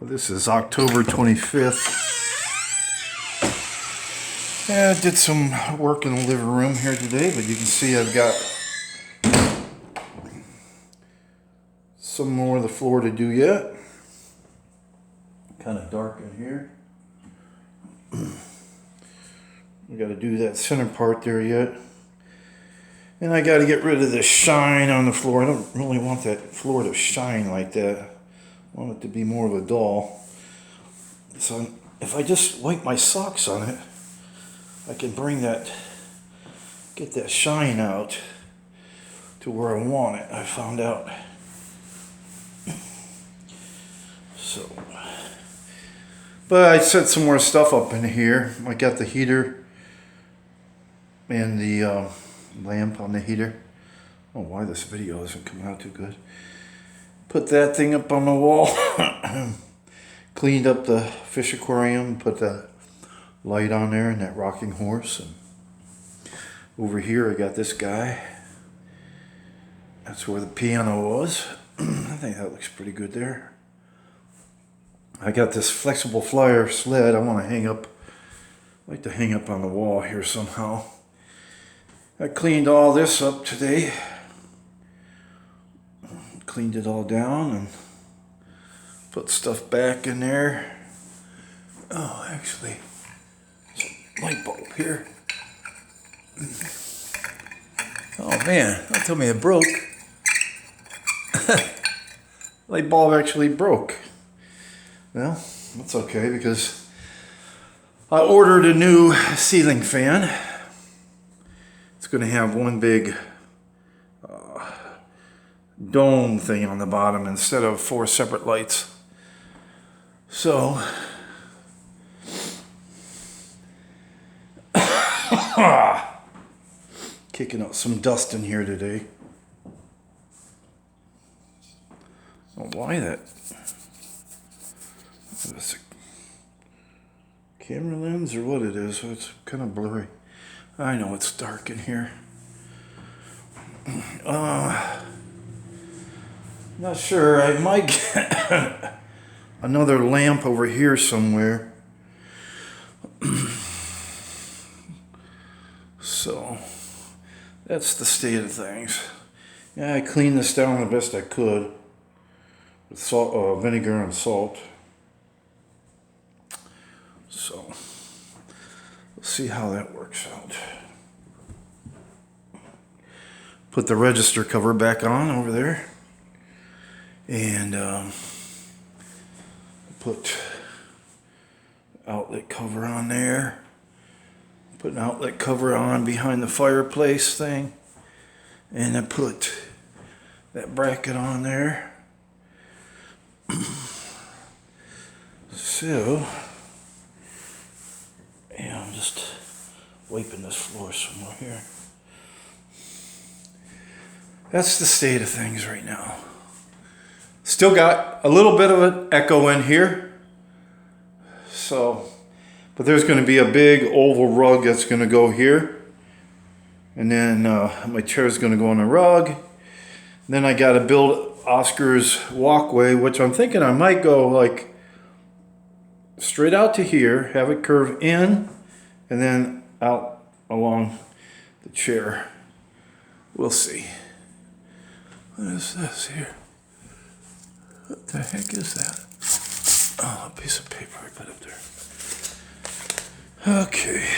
This is October 25th. Yeah, I did some work in the living room here today, but you can see I've got some more of the floor to do yet. Kind of dark in here. We got to do that center part there yet. And I got to get rid of the shine on the floor. I don't really want that floor to shine like that. I want it to be more of a dull. So if I just wipe my socks on it, I can get that shine out to where I want it. I found out. So, but I set some more stuff up in here. I got the heater and the lamp on the heater. I don't know why this video isn't coming out too good. Put that thing up on the wall. Cleaned up the fish aquarium. Put the light on there and that rocking horse. And over here I got this guy. That's where the piano was. I think that looks pretty good there. I got this flexible flyer sled I want to hang up. I'd like to hang up on the wall here somehow. I cleaned all this up today. Cleaned it all down and put stuff back in there. Oh, actually, there's a light bulb here. Oh man, don't tell me it broke. Light bulb actually broke. Well, that's okay because I ordered a new ceiling fan. It's going to have one big dome thing on the bottom instead of 4 separate lights. So kicking out some dust in here today. I don't know why that. Is a camera lens or what it is? It's kind of blurry. I know it's dark in here. Not sure. I might get another lamp over here somewhere. So that's the state of things. Yeah, I cleaned this down the best I could with salt, vinegar and salt. So let's see how that works out. Put the register cover back on over there. And put outlet cover on there. Put an outlet cover on behind the fireplace thing. And I put that bracket on there. So, yeah, I'm just wiping this floor some more here. That's the state of things right now. Still got a little bit of an echo in here. So, but there's going to be a big oval rug that's going to go here. And then my chair is going to go on the rug. And then I got to build Oscar's walkway, which I'm thinking I might go like straight out to here, have it curve in, and then out along the chair. We'll see. What is this here? What the heck is that? Oh, a piece of paper I put up there. Okay.